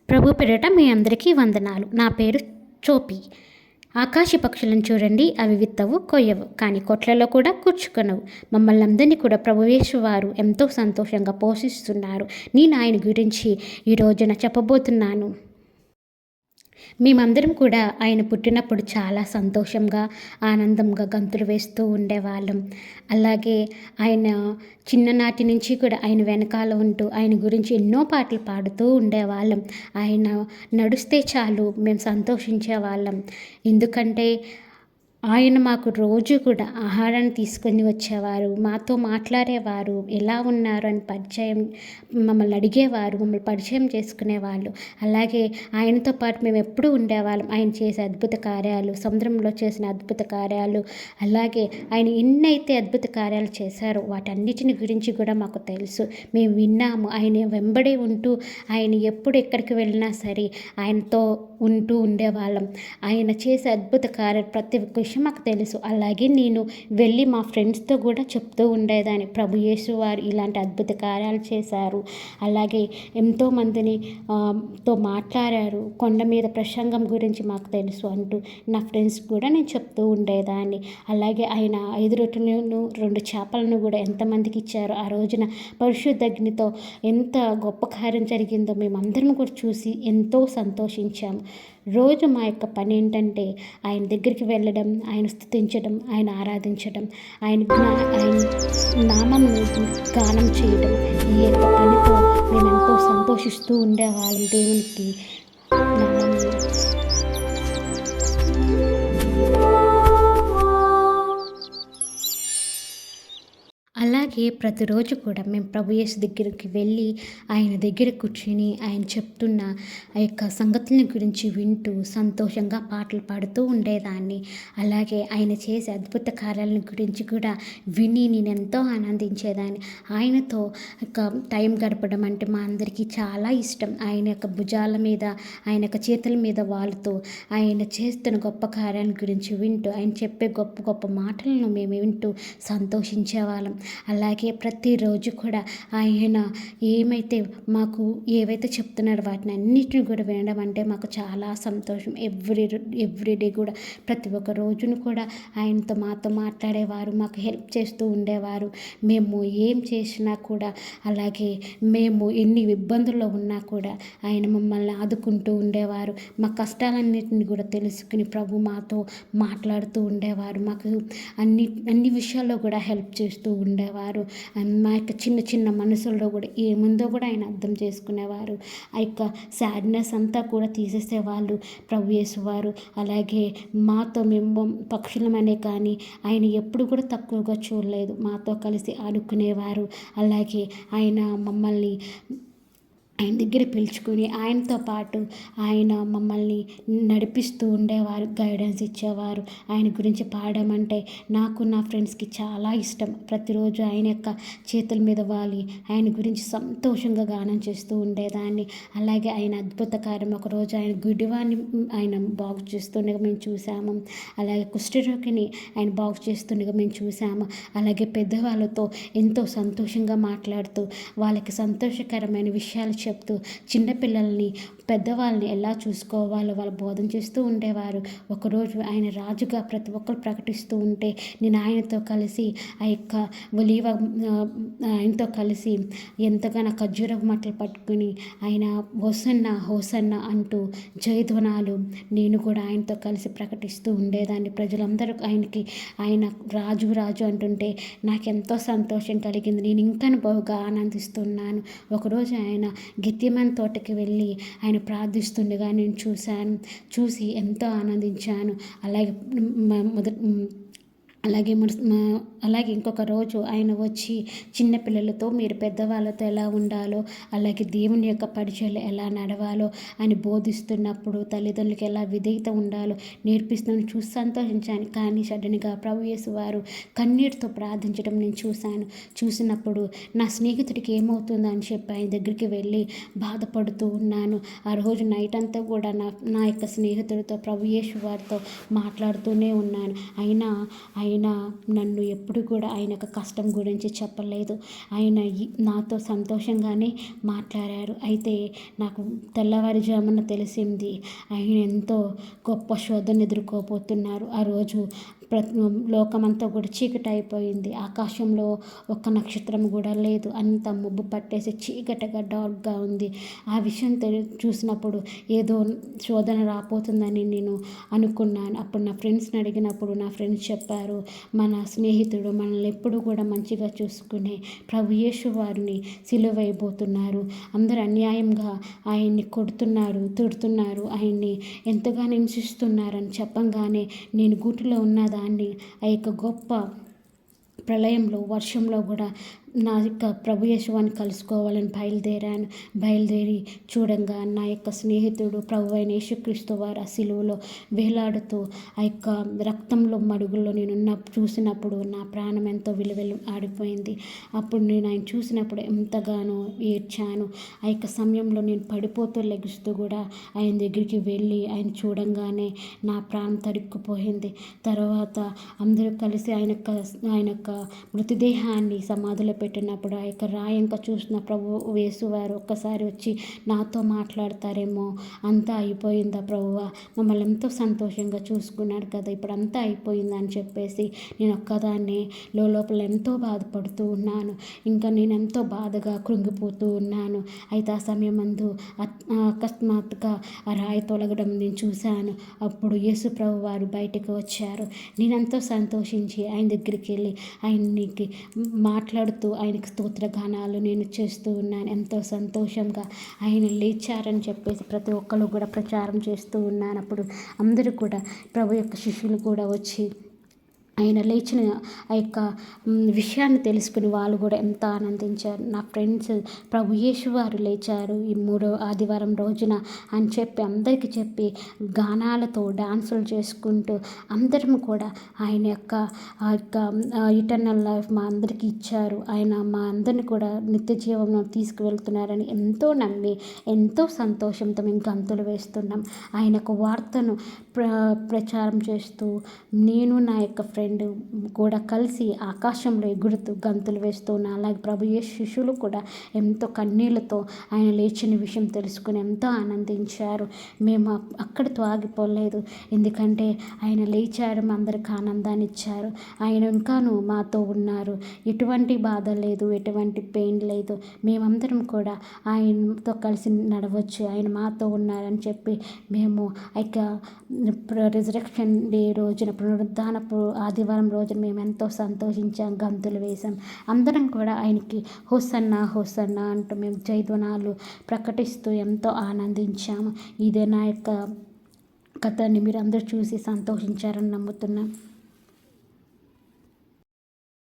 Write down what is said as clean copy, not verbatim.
ప్రభు పేరిట మీ అందరికీ వందనాలు. నా పేరు చోపి. ఆకాశ పక్షులను చూడండి, అవి విత్తవు, కొయ్యవు, కానీ కొట్లలో కూడా కూర్చుకొనవు. మమ్మల్ని అందరినీ కూడా ప్రభుయేసు వారు ఎంతో సంతోషంగా పోషిస్తున్నారు. నేను ఆయన గురించి ఈ రోజున చెప్పబోతున్నాను. మేమందరం కూడా ఆయన పుట్టినప్పుడు చాలా సంతోషంగా, ఆనందంగా గంతులు వేస్తూ ఉండేవాళ్ళం. అలాగే ఆయన చిన్ననాటి నుంచి కూడా ఆయన వెనకాల ఉంటూ ఆయన గురించి ఎన్నో పాటలు పాడుతూ ఉండేవాళ్ళం. ఆయన నడుస్తే చాలు మేము సంతోషించేవాళ్ళం. ఎందుకంటే ఆయన మాకు రోజు కూడా ఆహారాన్ని తీసుకొని వచ్చేవారు, మాతో మాట్లాడేవారు, ఎలా ఉన్నారు అని మమ్మల్ని అడిగేవారు, మమ్మల్ని పరిచయం చేసుకునేవాళ్ళు. అలాగే ఆయనతో పాటు మేము ఎప్పుడూ ఉండేవాళ్ళం. ఆయన చేసే అద్భుత కార్యాలు, సముద్రంలో చేసిన అద్భుత కార్యాలు, అలాగే ఆయన ఎన్నైతే అద్భుత కార్యాలు చేశారో వాటన్నిటిని గురించి కూడా మాకు తెలుసు. మేము విన్నాము. ఆయన వెంబడే ఉంటూ ఆయన ఎప్పుడు ఎక్కడికి వెళ్ళినా సరే ఆయనతో ఉంటూ ఉండేవాళ్ళం. ఆయన చేసే అద్భుత కార్యాలు ప్రతి ఒక్క విషయం మాకు తెలుసు. అలాగే నేను వెళ్ళి మా ఫ్రెండ్స్తో కూడా చెప్తూ ఉండేదాన్ని, ప్రభు యేసు వారు ఇలాంటి అద్భుత కార్యాలు చేశారు, అలాగే ఎంతోమందిని తో మాట్లాడారు, కొండ మీద ప్రసంగం గురించి మాకు తెలుసు అంటూ నా ఫ్రెండ్స్ కూడా నేను చెప్తూ ఉండేదాన్ని. అలాగే ఆయన 5 రొట్టెలను 2 చేపలను కూడా ఎంతమందికి ఇచ్చారో, ఆ రోజున పరిశుద్ధ అగ్నితో ఎంత గొప్ప కార్యం జరిగిందో మేమందరం కూడా చూసి ఎంతో సంతోషించాము. రోజు మా యొక్క పని ఏంటంటే ఆయన దగ్గరికి వెళ్ళడం, ఆయన స్తుతించడం, ఆయన ఆరాధించడం, ఆయన నామంను గానం చేయడం. ఈ యొక్క పనితో మేము ఎంతో సంతోషిస్తూ ఉండేవాళ్ళం. దేవునికి నామములో అలాగే ప్రతిరోజు కూడా మేము ప్రభు యేసు దగ్గరికి వెళ్ళి ఆయన దగ్గర కూర్చుని ఆయన చెప్తున్న ఆ యొక్క సంగతుల గురించి వింటూ సంతోషంగా పాటలు పాడుతూ ఉండేదాన్ని. అలాగే ఆయన చేసే అద్భుత కార్యాల గురించి కూడా విని నేను ఎంతో ఆనందించేదాన్ని. ఆయనతో టైం గడపడం అంటే మా అందరికీ చాలా ఇష్టం. ఆయన యొక్క భుజాల మీద, ఆయన యొక్క చేతుల మీద వాలుతూ ఆయన చేస్తున్న గొప్ప కార్యాల గురించి వింటూ ఆయన చెప్పే గొప్ప గొప్ప మాటలను మేము వింటూ సంతోషించేవాళ్ళం. అలాగే ప్రతిరోజు కూడా ఆయన ఏవైతే చెప్తున్నారో వాటిని అన్నిటిని కూడా వినడం అంటే మాకు చాలా సంతోషం. ఎవ్రీడే కూడా ప్రతి ఒక్క రోజును కూడా మాతో మాట్లాడేవారు, మాకు హెల్ప్ చేస్తూ ఉండేవారు. మేము ఏం చేసినా కూడా, అలాగే మేము ఎన్ని ఇబ్బందుల్లో ఉన్నా కూడా ఆయన మమ్మల్ని ఆదుకుంటూ ఉండేవారు. మా కష్టాలన్నిటిని కూడా తెలుసుకుని ప్రభు మాతో మాట్లాడుతూ ఉండేవారు. మాకు అన్ని విషయాల్లో కూడా హెల్ప్ చేస్తూ ఉండేవారు. మా యొక్క చిన్న చిన్న మనసుల్లో కూడా ఏముందో కూడా ఆయన అర్థం చేసుకునేవారు. ఆ యొక్క సాడ్నెస్ అంతా కూడా తీసేసేవాళ్ళు ప్రభు యేసు వారు. అలాగే మాతో మేము పక్షులమనే కానీ ఆయన ఎప్పుడు కూడా తక్కువగా చూడలేదు. మాతో కలిసి ఆడుకునేవారు. అలాగే ఆయన మమ్మల్ని ఆయన దగ్గర పిలుచుకొని ఆయనతో పాటు ఆయన మమ్మల్ని నడిపిస్తూ ఉండేవారు, గైడెన్స్ ఇచ్చేవారు. ఆయన గురించి పాడమంటే నాకు, నా ఫ్రెండ్స్కి చాలా ఇష్టం. ప్రతిరోజు ఆయన యొక్క చేతుల మీద వాలి ఆయన గురించి సంతోషంగా గానం చేస్తూ ఉండేదాన్ని. అలాగే ఆయన అద్భుత కార్యం, ఒకరోజు ఆయన గుడివాన్ని ఆయన బాగు చేస్తుండగా మేము చూసాము. అలాగే కుష్ఠరోగిని ఆయన బాగు చేస్తుండగా మేము చూసాము. అలాగే పెద్దవాళ్ళతో ఎంతో సంతోషంగా మాట్లాడుతూ వాళ్ళకి సంతోషకరమైన విషయాలు చెప్తూ చిన్నపిల్లల్ని, పెద్దవాళ్ళని ఎలా చూసుకోవాలో వాళ్ళు బోధన చేస్తూ ఉండేవారు. ఒకరోజు ఆయన రాజుగా ప్రతి ఒక్కరు ప్రకటిస్తూ ఉంటే నేను ఆయనతో కలిసి ఆ యొక్క ఆయనతో కలిసి ఎంతగానో ఖర్జూరపు మట్టలు పట్టుకుని ఆయన హోసన్నా హోసన్నా అంటూ జయధ్వనాలు నేను కూడా ఆయనతో కలిసి ప్రకటిస్తూ ఉండేదాన్ని. ప్రజలందరూ ఆయన రాజు రాజు అంటుంటే నాకెంతో సంతోషం కలిగింది. నేను ఇంకా బహుగా ఆనందిస్తున్నాను. ఒకరోజు ఆయన గెత్సేమనే తోటకి వెళ్ళి ఆయన ప్రార్థిస్తుండగా నేను చూసి ఎంతో ఆనందించాను. అలాగే ఇంకొక రోజు ఆయన వచ్చి చిన్నపిల్లలతో మీరు పెద్దవాళ్ళతో ఎలా ఉండాలో, అలాగే దేవుని యొక్క పరిచయలు ఎలా నడవాలో అని బోధిస్తున్నప్పుడు తల్లిదండ్రులకి ఎలా విధేయత ఉండాలో నేర్పిస్తున్నాను చూసి సంతోషించాను. కానీ సడన్గా ప్రభు యేసు వారు కన్నీటితో ప్రార్థించడం నేను చూసినప్పుడు నా స్నేహితుడికి ఏమవుతుందో అని చెప్పి ఆయన దగ్గరికి వెళ్ళి బాధపడుతూ ఉన్నాను. ఆ రోజు నైట్ అంతా కూడా నా యొక్క స్నేహితుడితో ప్రభు యేసు వారితో మాట్లాడుతూనే ఉన్నాను. అయినా ఆయన ఆయన నన్ను ఎప్పుడు కూడా ఆయన యొక్క కష్టం గురించి చెప్పలేదు. ఆయన నాతో సంతోషంగానే మాట్లాడారు. అయితే నాకు తెల్లవారుజామున తెలిసింది ఆయన ఎంతో గొప్ప శోధన ఎదుర్కోబోతున్నారు. ఆ రోజు లోకమంతా కూడా చీకటి అయిపోయింది. ఆకాశంలో ఒక్క నక్షత్రం కూడా లేదు. అంత మబ్బు పట్టేసి చీకటిగా డార్క్గా ఉంది. ఆ విషయం చూసినప్పుడు ఏదో శోధన రాబోతుందని నేను అనుకున్నాను. అప్పుడు నా ఫ్రెండ్స్ని అడిగినప్పుడు నా ఫ్రెండ్స్ చెప్పారు, మన స్నేహితుడు మనల్ని ఎప్పుడు కూడా మంచిగా చూసుకునే ప్రభు యేసు వారిని సిలువ వేయబోతున్నారు. అందరూ అన్యాయంగా ఆయన్ని కొడుతున్నారు, తిడుతున్నారు, ఆయన్ని ఎంతగానో హింసిస్తున్నారని చెప్పంగానే నేను గూటిలో ఉన్నదాన్ని ఆ యొక్క గొప్ప ప్రళయంలో వర్షంలో కూడా నా యొక్క ప్రభు యేసువాన్ని కలుసుకోవాలని బయలుదేరి చూడంగా నా యొక్క స్నేహితుడు ప్రభు అయిన యేసుక్రీస్తు వారు ఆ సిలువలో వేలాడుతూ ఆ యొక్క రక్తంలో మడుగుల్లో నేను చూసినప్పుడు నా ప్రాణం ఎంతో ఆడిపోయింది. అప్పుడు నేను ఆయన చూసినప్పుడు ఎంతగానో ఏడ్చాను. ఆ యొక్క సమయంలో నేను పడిపోతూ లెగుస్తూ కూడా ఆయన దగ్గరికి వెళ్ళి ఆయన చూడంగానే నా ప్రాణం తడుక్కుపోయింది. తర్వాత అందరూ కలిసి ఆయన యొక్క మృతదేహాన్ని సమాధిలో పెట్టినప్పుడు ఆ యొక్క రాయంక చూసిన ప్రభు యేసువారు ఒక్కసారి వచ్చి నాతో మాట్లాడతారేమో, అంతా అయిపోయిందా ప్రభువా, మమ్మల్ని ఎంతో సంతోషంగా చూసుకున్నాడు కదా, ఇప్పుడు అంతా అయిపోయిందా అని చెప్పేసి నేను ఒక్కదాన్నే లోపల ఎంతో బాధపడుతూ ఉన్నాను. ఇంకా నేను ఎంతో బాధగా కృంగిపోతూ ఉన్నాను. అయితే ఆ సమయం అందు అకస్మాత్తుగా ఆ రాయి తొలగడం నేను చూశాను. అప్పుడు యేసు ప్రభు వారు బయటకు వచ్చారు. నేనెంతో సంతోషించి ఆయన దగ్గరికి వెళ్ళి ఆయనకి మాట్లాడుతూ ఆయనకి స్తోత్రగానాలు నేను చేస్తూ ఉన్నాను. ఎంతో సంతోషంగా ఆయన లేచారని చెప్పేసి ప్రతి ఒక్కరు కూడా ప్రచారం చేస్తూ ఉన్నాను. అప్పుడు అందరూ కూడా ప్రభు యొక్క శిష్యులు కూడా వచ్చి ఆయన లేచిన ఆ యొక్క విషయాన్ని తెలుసుకుని వాళ్ళు కూడా ఎంత ఆనందించారు. నా ఫ్రెండ్స్ ప్రభు యేసు వారు లేచారు ఈ 3వ ఆదివారం రోజున అని చెప్పి అందరికీ చెప్పి గానాలతో డాన్సులు చేసుకుంటూ అందరం కూడా ఆయన యొక్క ఆ యొక్క ఇటర్నల్ లైఫ్ మా అందరికీ ఇచ్చారు. ఆయన మా అందరిని కూడా నిత్య జీవంలో తీసుకువెళ్తున్నారని ఎంతో నమ్మి ఎంతో సంతోషంతో మేము గంతులు వేస్తున్నాం. ఆయన యొక్క వార్తను ప్రచారం చేస్తూ నేను నా యొక్క ఫ్రెండ్ కూడా కలిసి ఆకాశంలో ఎగురుతూ గంతులు వేస్తున్నా. అలాగే ప్రభు యేసు శిష్యులు కూడా ఎంతో కన్నీళ్లతో ఆయన లేచిన విషయం తెలుసుకుని ఎంతో ఆనందించారు. మేము అక్కడితో ఆగిపోలేదు, ఎందుకంటే ఆయన లేచారు, మా అందరికి ఆనందాన్ని ఇచ్చారు. ఆయన ఇంకాను మాతో ఉన్నారు. ఎటువంటి బాధ లేదు, ఎటువంటి పెయిన్ లేదు. మేమందరం కూడా ఆయనతో కలిసి నడవచ్చు, ఆయన మాతో ఉన్నారని చెప్పి మేము రిజరెక్షన్ డే రోజున పునరుద్ధానపు ఆదివారం రోజున మేము ఎంతో సంతోషించాం, గంతులు వేసాం. అందరం కూడా ఆయనకి హోసన్నా హోసన్నా అంటూ మేము జయధ్వనాలు ప్రకటిస్తూ ఎంతో ఆనందించాము. ఇదే నా యొక్క కథని మీరు అందరూ చూసి సంతోషించారని నమ్ముతున్నాం.